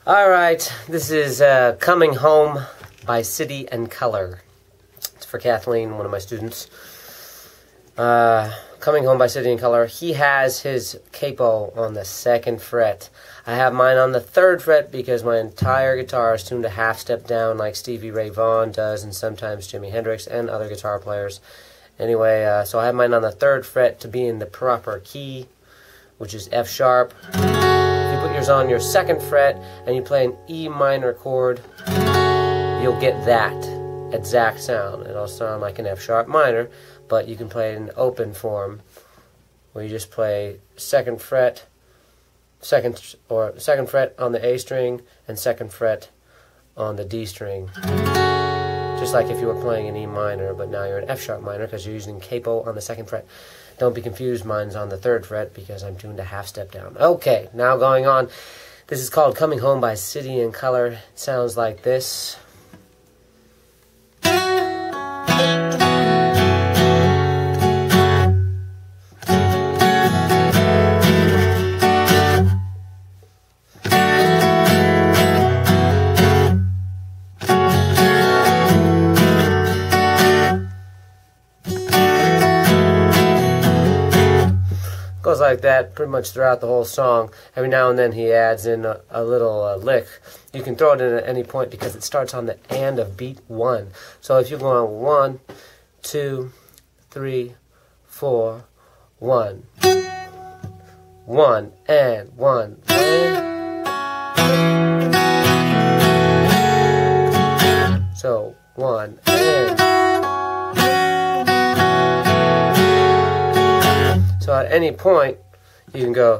Alright, this is Coming Home by City and Color. It's for Kathleen, one of my students. Coming Home by City and Color. He has his capo on the 2nd fret. I have mine on the 3rd fret because my entire guitar is tuned a half step down like Stevie Ray Vaughan does and sometimes Jimi Hendrix and other guitar players. Anyway, so I have mine on the 3rd fret to be in the proper key, which is F sharp. If you put yours on your 2nd fret and you play an E minor chord, you'll get that exact sound. It'll sound like an F sharp minor, but you can play it in open form, where you just play 2nd fret, 2nd fret on the A string and 2nd fret on the D string. Just like if you were playing an E minor, but now you're an F sharp minor because you're using capo on the 2nd fret. Don't be confused, mine's on the 3rd fret because I'm tuned a half step down. Okay, now going on. This is called Coming Home by City and Color. It sounds like this. Goes like that pretty much throughout the whole song. Every now and then he adds in a little lick. You can throw it in at any point because it starts on the and of beat 1. So if you go on 1, 2, 3, 4, 1. 1 and 1. So 1 and. So at any point, you can go.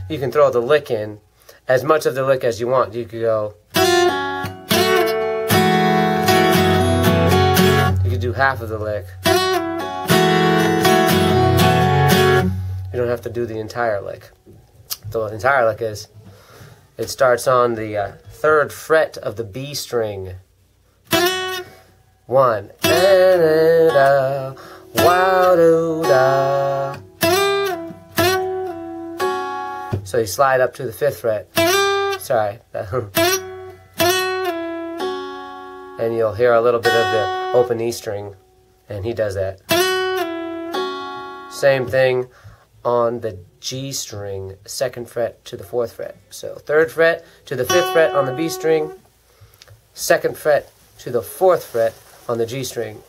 You can throw the lick in, as much of the lick as you want. You could go. You could do half of the lick. You don't have to do the entire lick. The entire lick is. It starts on the 3rd fret of the B string. 1 and da, wow do da. So you slide up to the 5th fret. Sorry. And you'll hear a little bit of the open E string, and he does that. Same thing on the G string, 2nd fret to the 4th fret. So 3rd fret to the 5th fret on the B string, 2nd fret to the 4th fret on the G string.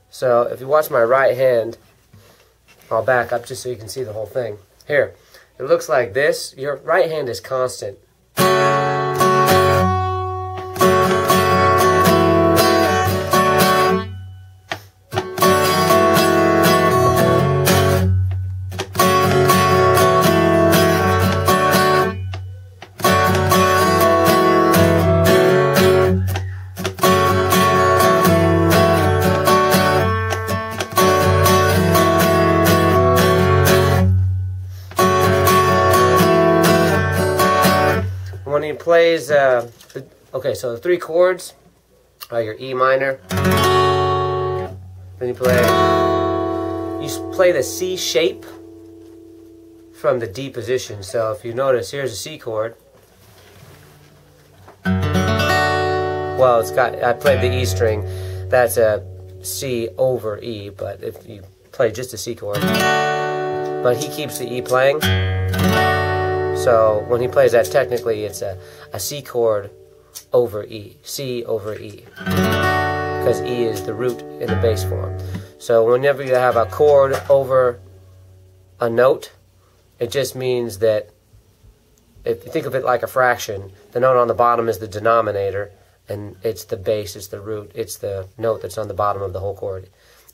So if you watch my right hand, I'll back up just so you can see the whole thing. Here, it looks like this. Your right hand is constant. When he plays, okay, so the 3 chords are your E minor. Then you play the C shape from the D position. So if you notice, here's a C chord. Well, I played the E string. That's a C over E, but if you play just a C chord. But he keeps the E playing. So when he plays that, technically it's a C chord over E. C over E. Because E is the root in the bass form. So whenever you have a chord over a note, it just means that if you think of it like a fraction, the note on the bottom is the denominator, and it's the bass, it's the root, it's the note that's on the bottom of the whole chord.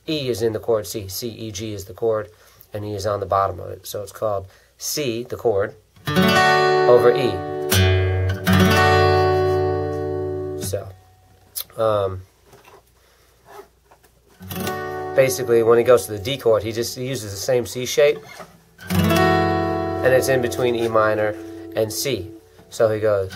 E is in the chord C. C, E, G is the chord, and E is on the bottom of it. So it's called C, the chord, over E. So, basically, when he goes to the D chord, he uses the same C shape, and it's in between E minor and C. So he goes.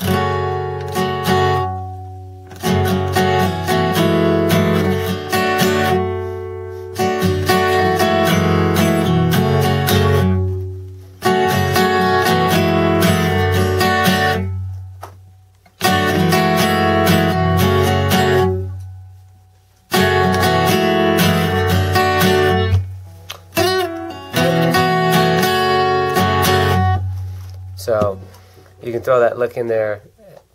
So you can throw that lick in there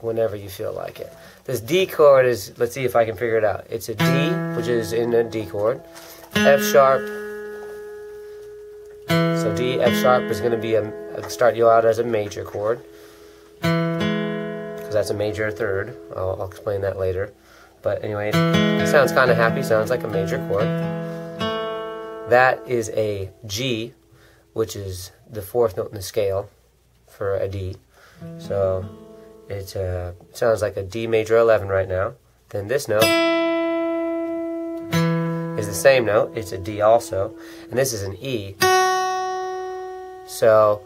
whenever you feel like it. This D chord is, let's see if I can figure it out. It's a D, which is in a D chord. F sharp. So D, F sharp is going to be start you out as a major chord, because that's a major third. I'll explain that later. But anyway, it sounds kind of happy, sounds like a major chord. That is a G, which is the fourth note in the scale for a D. So it sounds like a D major 11 right now. Then this note is the same note. It's a D also. And this is an E. So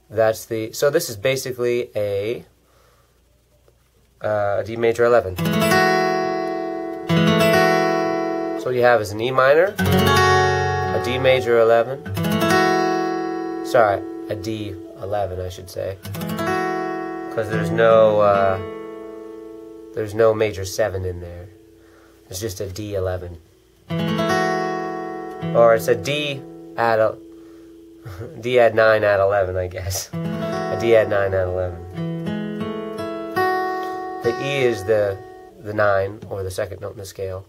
that's the. So this is basically a D major 11. So what you have is an E minor, a D major 11. Sorry, a D 11, I should say, because there's no major 7 in there. It's just a D 11, or it's a D add 9 add 11, I guess. A D add 9 add 11. The E is the 9, or the second note in the scale,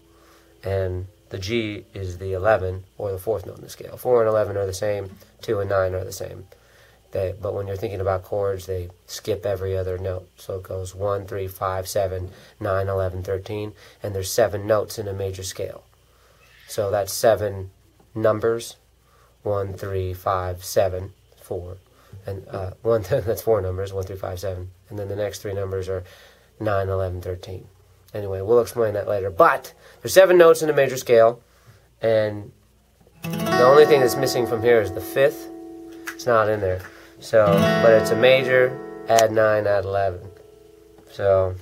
and the G is the 11, or the fourth note in the scale. 4 and 11 are the same. 2 and 9 are the same. But when you're thinking about chords, they skip every other note. So it goes 1, 3, 5, 7, 9, 11, 13, and there's 7 notes in a major scale. So that's 7 numbers. 1, 3, 5, 7, 4. And that's 4 numbers, 1, 3, 5, 7. And then the next 3 numbers are 9, 11, 13. Anyway, we'll explain that later. But there's 7 notes in a major scale, and the only thing that's missing from here is the 5th. It's not in there. So, but it's a major, add 9, add 11. So,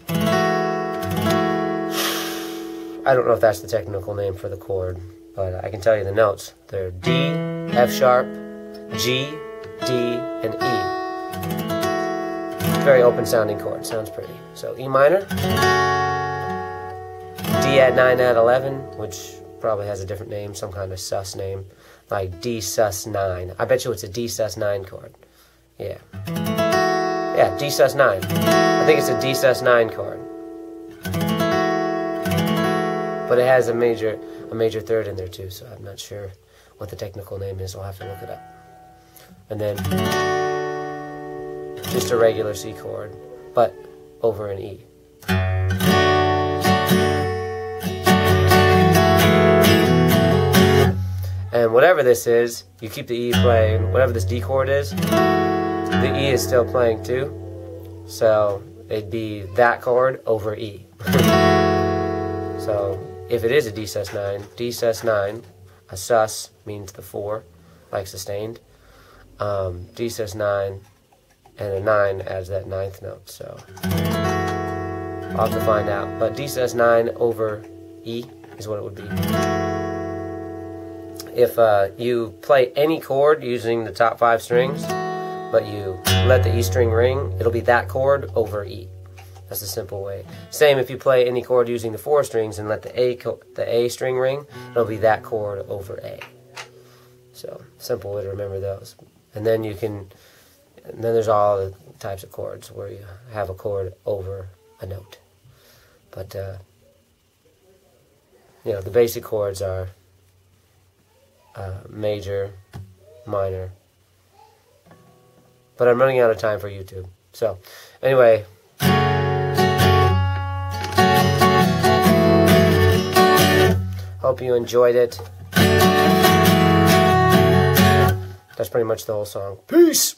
I don't know if that's the technical name for the chord, but I can tell you the notes. They're D, F sharp, G, D, and E. Very open sounding chord, sounds pretty. So E minor, D add 9, add 11, which probably has a different name, some kind of sus name, like D sus 9. I bet you it's a D sus 9 chord. Yeah. Yeah, D sus 9. I think it's a D sus 9 chord. But it has a major third in there too, so I'm not sure what the technical name is. I'll have to look it up. And then just a regular C chord, but over an E. And whatever this is, you keep the E playing. Whatever this D chord is, the E is still playing too. So it'd be that chord over E. So if it is a D sus 9, D sus 9, a sus means the 4, like sustained. D sus 9 and a 9 adds that 9th note. So I'll have to find out. But D sus 9 over E is what it would be. If you play any chord using the top 5 strings, but you let the E string ring, it'll be that chord over E. That's the simple way. Same if you play any chord using the 4 strings and let the A string ring, it'll be that chord over A. So, simple way to remember those. And then then there's all the types of chords where you have a chord over a note. But, the basic chords are major, minor. But I'm running out of time for YouTube. So, anyway. Hope you enjoyed it. That's pretty much the whole song. Peace!